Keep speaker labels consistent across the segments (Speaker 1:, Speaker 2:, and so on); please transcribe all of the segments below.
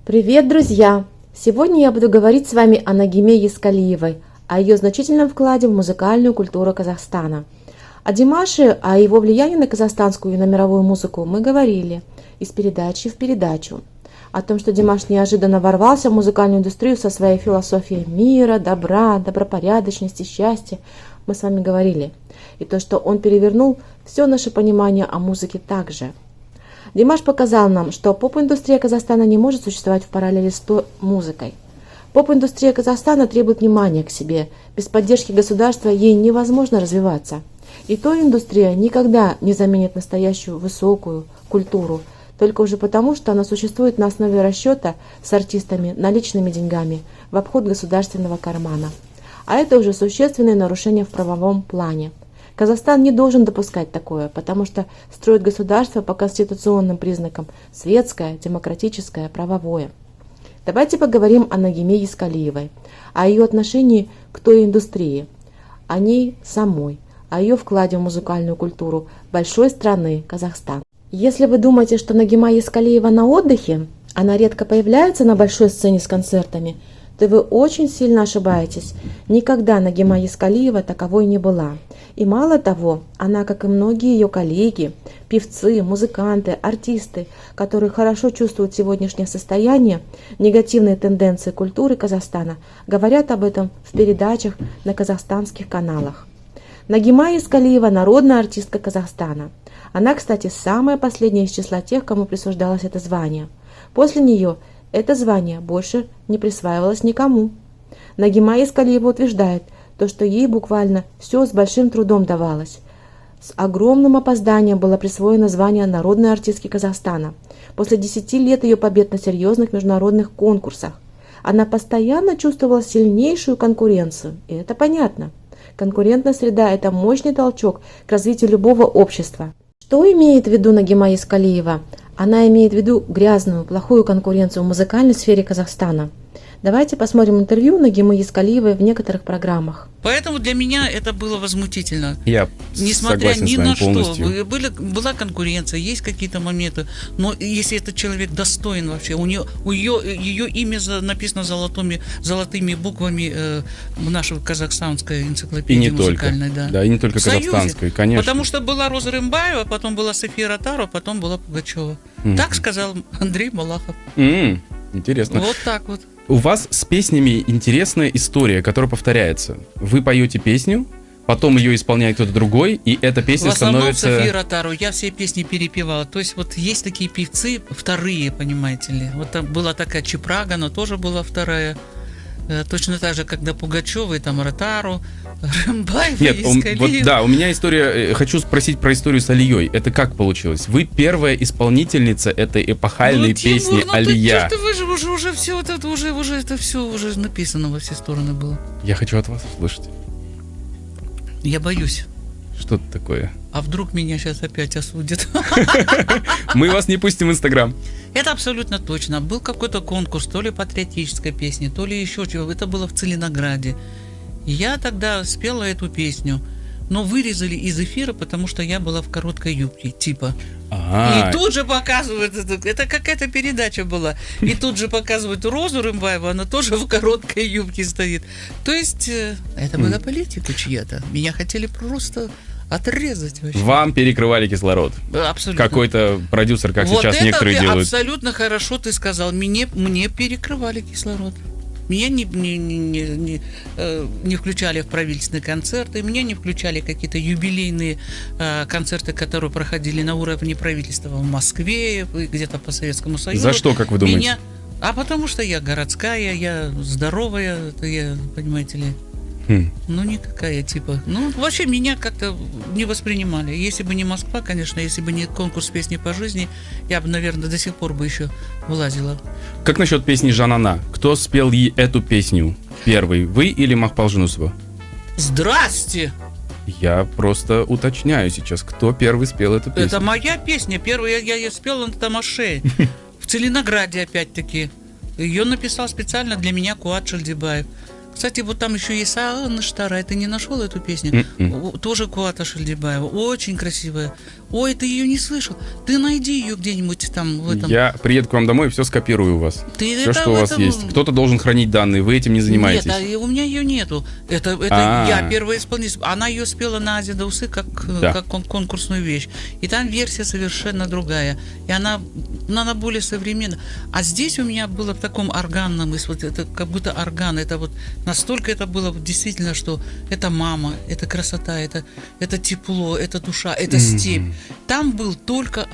Speaker 1: Привет, друзья! Сегодня я буду говорить с вами о Нагиме Ескалиевой, о ее значительном вкладе в музыкальную культуру Казахстана. О Димаше, о его влиянии на казахстанскую и на мировую музыку мы говорили из передачи в передачу. О том, что Димаш неожиданно ворвался в музыкальную индустрию со своей философией мира, добра, добропорядочности, счастья, мы с вами говорили. И то, что он перевернул все наше понимание о музыке также. Димаш показал нам, что поп-индустрия Казахстана не может существовать в параллели с музыкой. Поп-индустрия Казахстана требует внимания к себе. Без поддержки государства ей невозможно развиваться. И то индустрия никогда не заменит настоящую высокую культуру, только уже потому, что она существует на основе расчета с артистами наличными деньгами в обход государственного кармана. А это уже существенное нарушение в правовом плане. Казахстан не должен допускать такое, потому что строит государство по конституционным признакам – светское, демократическое, правовое. Давайте поговорим о Нагиме Ескалиевой, о ее отношении к той индустрии, о ней самой, о ее вкладе в музыкальную культуру большой страны Казахстан. Если вы думаете, что Нагима Ескалиева на отдыхе, она редко появляется на большой сцене с концертами, то вы очень сильно ошибаетесь. Никогда Нагима Ескалиева таковой не была. И мало того, она, как и многие ее коллеги, певцы, музыканты, артисты, которые хорошо чувствуют сегодняшнее состояние, негативные тенденции культуры Казахстана, говорят об этом в передачах на казахстанских каналах. Нагима Ескалиева – народная артистка Казахстана. Она, кстати, самая последняя из числа тех, кому присуждалось это звание. После нее это звание больше не присваивалось никому. Нагима Ескалиева утверждает, то, что ей буквально все с большим трудом давалось. С огромным опозданием было присвоено звание народной артистки Казахстана. После 10 лет ее побед на серьезных международных конкурсах. Она постоянно чувствовала сильнейшую конкуренцию, и это понятно. Конкурентная среда – это мощный толчок к развитию любого общества. Что имеет в виду Нагима Ескалиева? Она имеет в виду грязную, плохую конкуренцию в музыкальной сфере Казахстана. Давайте посмотрим интервью Нагимы Ескалиевой в некоторых программах.
Speaker 2: Поэтому для меня это было возмутительно.
Speaker 3: Я
Speaker 2: Несмотря
Speaker 3: согласен
Speaker 2: ни
Speaker 3: с вами
Speaker 2: на
Speaker 3: полностью.
Speaker 2: что, была конкуренция, есть какие-то моменты, но если этот человек достоин вообще, ее имя написано золотыми буквами в нашей казахстанской энциклопедии
Speaker 3: И не
Speaker 2: музыкальной.
Speaker 3: только. Да, и не только
Speaker 2: В Союзе.
Speaker 3: казахстанской, конечно.
Speaker 2: Потому что была Роза Рымбаева, потом была София Ротару, потом была Пугачева. Так сказал Андрей Малахов.
Speaker 3: Интересно.
Speaker 2: Вот так вот.
Speaker 3: У вас с песнями интересная история, которая повторяется. Вы поете песню, потом ее исполняет кто-то другой, и эта песня
Speaker 2: в основном
Speaker 3: становится...
Speaker 2: София Ротару, я все песни перепевала. То есть вот есть такие певцы вторые, понимаете ли. Вот там была такая Чепрага, она тоже была вторая. Точно так же, когда Пугачева и там Ротару, Рымбаева,
Speaker 3: Нет,
Speaker 2: Ескалиева.
Speaker 3: вот да, у меня история... Хочу спросить про историю с Алией. Это как получилось? Вы первая исполнительница этой эпохальной песни «Алия».
Speaker 2: Вы же уже все это уже написано во все стороны было.
Speaker 3: Я хочу от вас услышать.
Speaker 2: Я боюсь.
Speaker 3: Что это такое?
Speaker 2: А вдруг меня сейчас опять осудят?
Speaker 3: Мы вас не пустим в Инстаграм.
Speaker 2: Это абсолютно точно. Был какой-то конкурс, то ли патриотической песни, то ли еще чего. Это было в Целинограде. Я тогда спела эту песню, но вырезали из эфира, потому что я была в короткой юбке, типа. И тут же показывают, это какая-то передача была, и тут же показывают Розу Рымбаеву, она тоже в короткой юбке стоит. То есть это была политика чья-то. Меня хотели просто отрезать вообще.
Speaker 3: Вам перекрывали кислород.
Speaker 2: Абсолютно.
Speaker 3: Какой-то продюсер, как
Speaker 2: вот
Speaker 3: сейчас
Speaker 2: это
Speaker 3: некоторые делают.
Speaker 2: Абсолютно хорошо ты сказал. Мне перекрывали кислород. Меня не включали в правительственные концерты, меня не включали какие-то юбилейные концерты, которые проходили на уровне правительства в Москве, где-то по Советскому Союзу.
Speaker 3: За что, как вы думаете?
Speaker 2: Потому что я городская, я здоровая, я, понимаете ли, ну никакая типа. Ну вообще меня как-то не воспринимали. Если бы не Москва, конечно, если бы не конкурс песни по жизни, я бы, наверное, до сих пор бы еще вылазила.
Speaker 3: Как насчет песни «Жанана»? Кто спел ей эту песню первый? Вы или Махпал Жунусова?
Speaker 2: Здрасте!
Speaker 3: Я просто уточняю сейчас, кто первый спел эту песню.
Speaker 2: Это моя песня. Первую я ее спела на Тамаше. В Целинограде опять-таки. Ее написал специально для меня Куат Шальдибаев. Кстати, вот там еще есть Анна Штара. Ты не нашел эту песню? Тоже Куата Шальдибаева. Очень красивая. Ой, ты ее не слышал? Ты найди ее где-нибудь. там в этом.
Speaker 3: Я приеду к вам домой и все скопирую у вас.
Speaker 2: Ты
Speaker 3: Все,
Speaker 2: это-
Speaker 3: что у вас
Speaker 2: это-
Speaker 3: есть. Кто-то должен хранить данные, вы этим не занимаетесь.
Speaker 2: Нет, у меня ее нету. Это
Speaker 3: А.
Speaker 2: я первая исполнительница. Она ее спела на Азе Даусы как
Speaker 3: Да.
Speaker 2: конкурсную вещь. И там версия совершенно другая. И она более современная. А здесь у меня было в таком органном, вот это как будто орган. Это вот настолько это было действительно, что это мама, это красота, это тепло, это душа, это степь. Там был только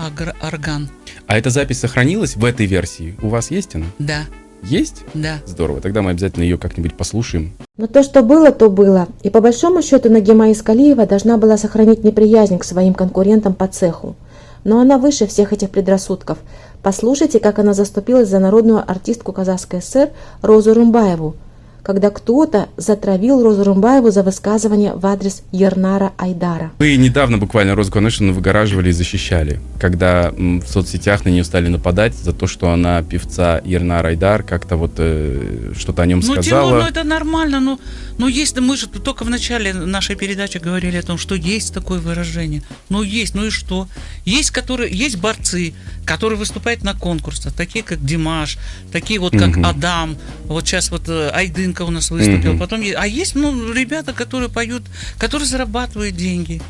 Speaker 2: орган.
Speaker 3: А эта запись сохранилась в этой версии? У вас есть она?
Speaker 2: Да,
Speaker 3: Есть?
Speaker 2: да.
Speaker 3: Здорово. Тогда мы обязательно ее как-нибудь послушаем.
Speaker 1: Но то, что было, то было. И по большому счету Нагима Искалиева должна была сохранить неприязнь к своим конкурентам по цеху. Но она выше всех этих предрассудков. Послушайте, как она заступилась за народную артистку Казахской ССР Розу Рымбаеву, когда кто-то затравил Розу Рымбаеву за высказывание в адрес Ернара Айдара.
Speaker 3: Вы недавно буквально Розу Конешину выгораживали и защищали, когда в соцсетях на нее стали нападать за то, что она певца Ернар Айдар, как-то вот что-то о нем
Speaker 2: Ну,
Speaker 3: сказала.
Speaker 2: Тимур, это нормально, но есть, мы же только в начале нашей передачи говорили о том, что есть такое выражение. Есть, и что? Есть борцы, которые выступают на конкурсах, такие как Димаш, такие вот как Адам, вот сейчас вот Айдынка у нас выступил, потом есть ребята, которые поют, которые зарабатывают деньги.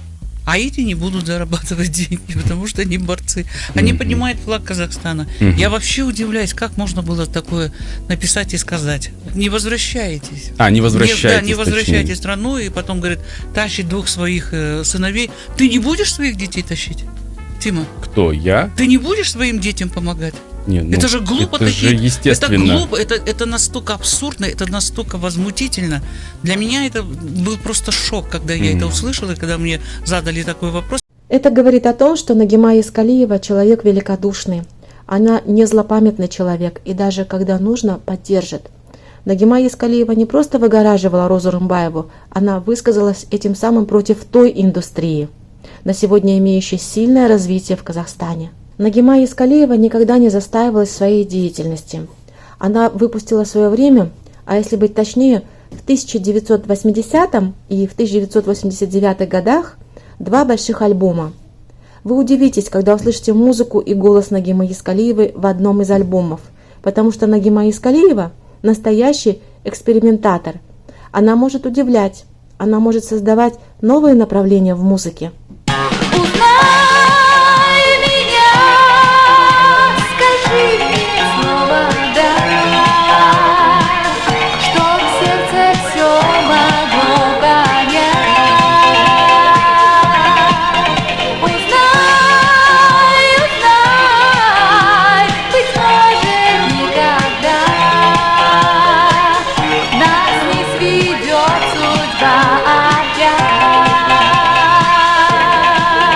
Speaker 2: А эти не будут зарабатывать деньги, потому что они борцы. Они поднимают флаг Казахстана. Я вообще удивляюсь, как можно было такое написать и сказать. Не возвращайтесь.
Speaker 3: Не возвращайтесь.
Speaker 2: Не возвращайте страну, и потом, говорит, тащит двух своих сыновей. Ты не будешь своих детей тащить, Тима?
Speaker 3: Кто, я?
Speaker 2: Ты не будешь своим детям помогать?
Speaker 3: Нет,
Speaker 2: Это же глупо.
Speaker 3: Это же естественно.
Speaker 2: Это глупо, это настолько абсурдно, это настолько возмутительно. Для меня это был просто шок, когда я это услышала, и когда мне задали такой вопрос.
Speaker 1: Это говорит о том, что Нагима Искалиева человек великодушный. Она не злопамятный человек и даже когда нужно, поддержит. Нагима Искалиева не просто выгораживала Розу Рымбаеву, она высказалась этим самым против той индустрии, на сегодня имеющей сильное развитие в Казахстане. Нагима Искалиева никогда не застаивалась в своей деятельности. Она выпустила в свое время, а если быть точнее, в 1980 и в 1989 годах 2 больших альбома. Вы удивитесь, когда услышите музыку и голос Нагимы Искалиевой в одном из альбомов, потому что Нагима Искалиева – настоящий экспериментатор. Она может удивлять, она может создавать новые направления в музыке.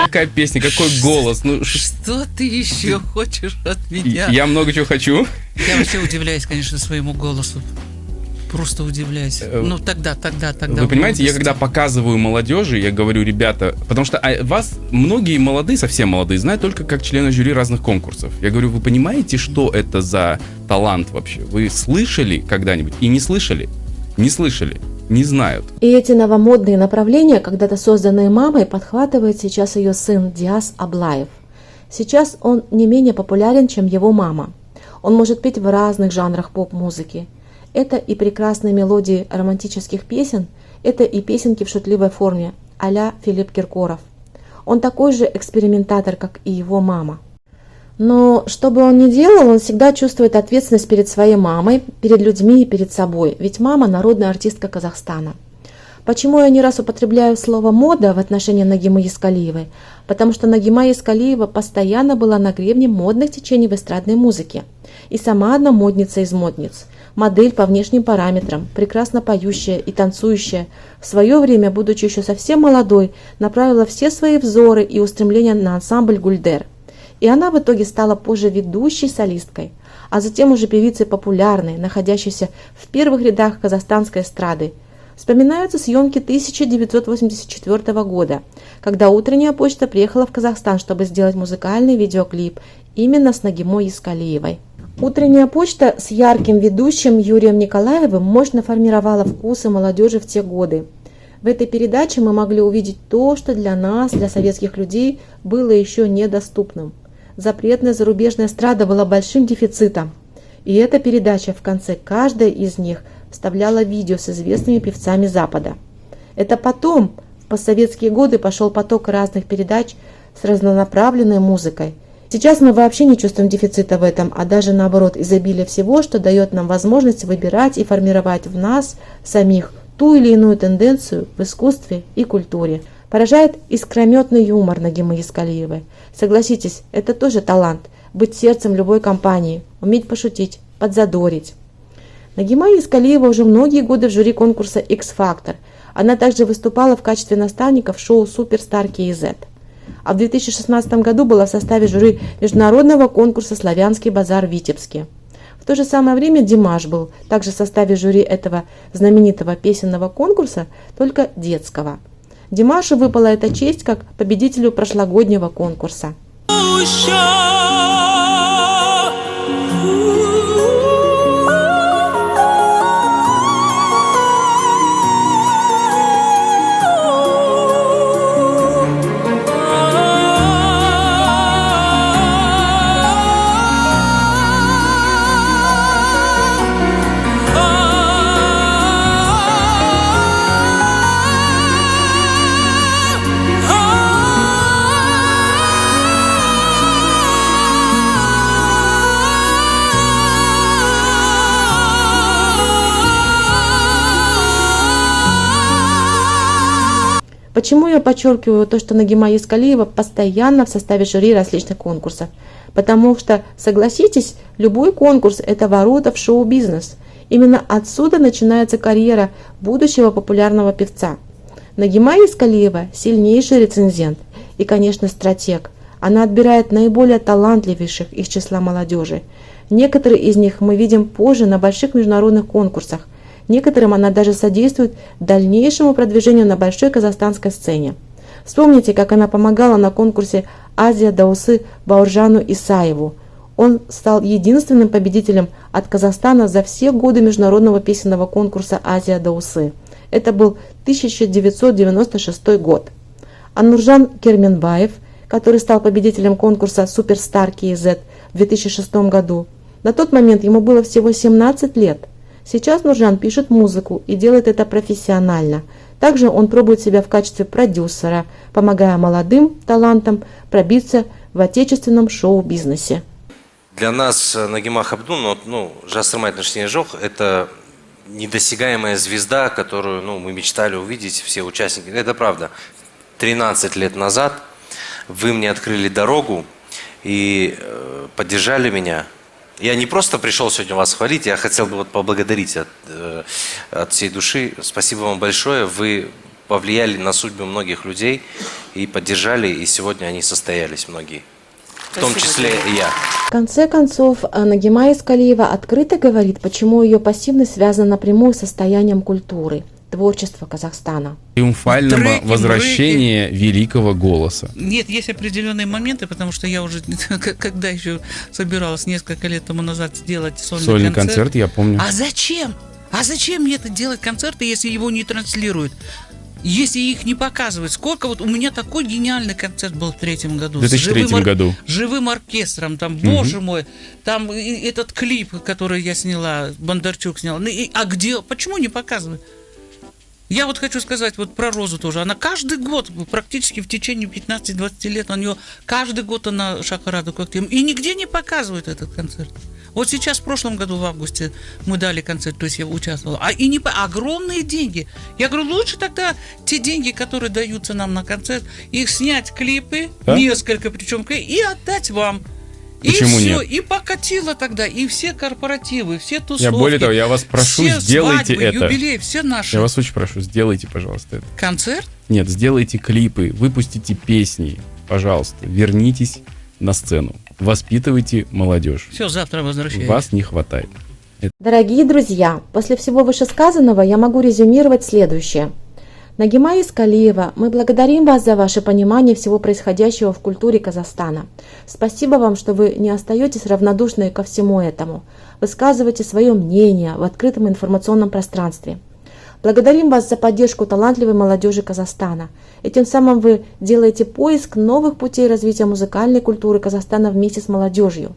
Speaker 3: Какая песня, какой голос.
Speaker 2: Что ты еще хочешь от меня?
Speaker 3: Я много чего хочу.
Speaker 2: Я вообще удивляюсь, конечно, своему голосу. Просто удивляюсь. Тогда.
Speaker 3: Вы понимаете, я когда показываю молодежи, я говорю, ребята, потому что вас многие молодые, совсем молодые, знают только как члена жюри разных конкурсов. Я говорю, вы понимаете, что это за талант вообще? Вы слышали когда-нибудь? И не слышали? Не слышали. Не знают.
Speaker 1: И эти новомодные направления, когда-то созданные мамой, подхватывает сейчас ее сын Диас Аблаев. Сейчас он не менее популярен, чем его мама. Он может петь в разных жанрах поп-музыки. Это и прекрасные мелодии романтических песен, это и песенки в шутливой форме, а-ля Филипп Киркоров. Он такой же экспериментатор, как и его мама. Но что бы он ни делал, он всегда чувствует ответственность перед своей мамой, перед людьми и перед собой, ведь мама – народная артистка Казахстана. Почему я не раз употребляю слово «мода» в отношении Нагимы Искалиевой? Потому что Нагима Искалиева постоянно была на гребне модных течений в эстрадной музыке. И сама одна модница из модниц. Модель по внешним параметрам, прекрасно поющая и танцующая, в свое время, будучи еще совсем молодой, направила все свои взоры и устремления на ансамбль «Гульдер». И она в итоге стала позже ведущей солисткой, а затем уже певицей популярной, находящейся в первых рядах казахстанской эстрады. Вспоминаются съемки 1984 года, когда утренняя почта приехала в Казахстан, чтобы сделать музыкальный видеоклип именно с Нагимой Искалиевой. Утренняя почта с ярким ведущим Юрием Николаевым мощно формировала вкусы молодежи в те годы. В этой передаче мы могли увидеть то, что для нас, для советских людей, было еще недоступным. запретная зарубежная эстрада была большим дефицитом. И эта передача в конце каждой из них вставляла видео с известными певцами Запада. Это потом, в постсоветские годы, пошел поток разных передач с разнонаправленной музыкой. Сейчас мы вообще не чувствуем дефицита в этом, а даже наоборот изобилие всего, что дает нам возможность выбирать и формировать в нас самих ту или иную тенденцию в искусстве и культуре. Поражает искрометный юмор Нагимы Ескалиевой. Согласитесь, это тоже талант – быть сердцем любой компании, уметь пошутить, подзадорить. Нагима Ескалиева уже многие годы в жюри конкурса X-Factor. Она также выступала в качестве наставника в шоу Суперстар KZ. А в 2016 году была в составе жюри международного конкурса «Славянский базар» в Витебске. В то же самое время Димаш был также в составе жюри этого знаменитого песенного конкурса, только детского. Димашу выпала эта честь как победителю прошлогоднего конкурса. Почему я подчеркиваю то, что Нагима Ескалиева постоянно в составе жюри различных конкурсов? Потому что, согласитесь, любой конкурс – это ворота в шоу-бизнес. Именно отсюда начинается карьера будущего популярного певца. Нагима Ескалиева – сильнейший рецензент и, конечно, стратег. Она отбирает наиболее талантливейших из числа молодежи. Некоторые из них мы видим позже на больших международных конкурсах. Некоторым она даже содействует дальнейшему продвижению на большой казахстанской сцене. Вспомните, как она помогала на конкурсе «Азия Даусы» Бауржану Исаеву. Он стал единственным победителем от Казахстана за все годы международного песенного конкурса «Азия Даусы». Это был 1996 год. А Нуржан Керменбаев, который стал победителем конкурса «Суперстар KZ» в 2006 году, на тот момент ему было всего 17 лет. Сейчас Нуржан пишет музыку и делает это профессионально. Также он пробует себя в качестве продюсера, помогая молодым талантам пробиться в отечественном шоу-бизнесе.
Speaker 4: Для нас Нагима Хабдун, Жасырмай Нурсинежох, это недосягаемая звезда, которую мы мечтали увидеть, все участники. Это правда. 13 лет назад вы мне открыли дорогу и поддержали меня. Я не просто пришел сегодня вас хвалить, я хотел бы поблагодарить от всей души. Спасибо вам большое. Вы повлияли на судьбу многих людей и поддержали, и сегодня они состоялись многие. В том числе и я.
Speaker 1: В конце концов, Нагима Ескалиева открыто говорит, почему ее пассивность связана напрямую с состоянием культуры, творчества Казахстана.
Speaker 3: Триумфального возвращения великого голоса.
Speaker 2: Нет, есть определенные моменты, потому что я уже, когда еще собиралась несколько лет тому назад сделать сольный концерт,
Speaker 3: я помню.
Speaker 2: А зачем? А зачем мне это делать концерты, если его не транслируют? Если их не показывают? Сколько вот у меня такой гениальный концерт был в 2003 году.
Speaker 3: В 2003 году.
Speaker 2: Живым оркестром, там, боже мой, там этот клип, который я сняла, Бондарчук снял. А где? Почему не показывают? Я вот хочу сказать вот про Розу тоже. Она каждый год, практически в течение 15-20 лет, каждый год она Шахараду Коктем. И нигде не показывают этот концерт. Вот сейчас, в прошлом году, в августе, мы дали концерт, то есть я участвовала. Огромные деньги. Я говорю, лучше тогда те деньги, которые даются нам на концерт, их снять клипы, несколько причем, и отдать вам.
Speaker 3: Почему
Speaker 2: и все,
Speaker 3: нет?
Speaker 2: И покатило тогда, и все корпоративы, все тусовки.
Speaker 3: Я более того, я вас прошу,
Speaker 2: все
Speaker 3: сделайте
Speaker 2: свадьбы,
Speaker 3: это.
Speaker 2: Юбилей, все наши.
Speaker 3: Я вас очень прошу, сделайте, пожалуйста, это.
Speaker 2: Концерт?
Speaker 3: Нет, сделайте клипы, выпустите песни, пожалуйста, вернитесь на сцену, воспитывайте молодежь.
Speaker 2: Все, завтра возвращаюсь.
Speaker 3: Вас не хватает.
Speaker 1: Дорогие друзья, после всего вышесказанного я могу резюмировать следующее. Нагима Ескалиева, мы благодарим вас за ваше понимание всего происходящего в культуре Казахстана. Спасибо вам, что вы не остаетесь равнодушны ко всему этому. Высказывайте свое мнение в открытом информационном пространстве. Благодарим вас за поддержку талантливой молодежи Казахстана. И тем самым вы делаете поиск новых путей развития музыкальной культуры Казахстана вместе с молодежью.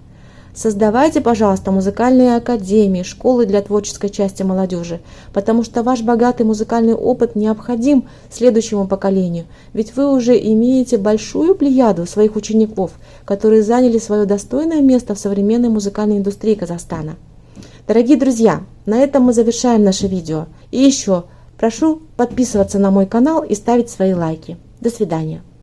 Speaker 1: Создавайте, пожалуйста, музыкальные академии, школы для творческой части молодежи, потому что ваш богатый музыкальный опыт необходим следующему поколению, ведь вы уже имеете большую плеяду своих учеников, которые заняли свое достойное место в современной музыкальной индустрии Казахстана. Дорогие друзья, на этом мы завершаем наше видео. И еще прошу подписываться на мой канал и ставить свои лайки. До свидания.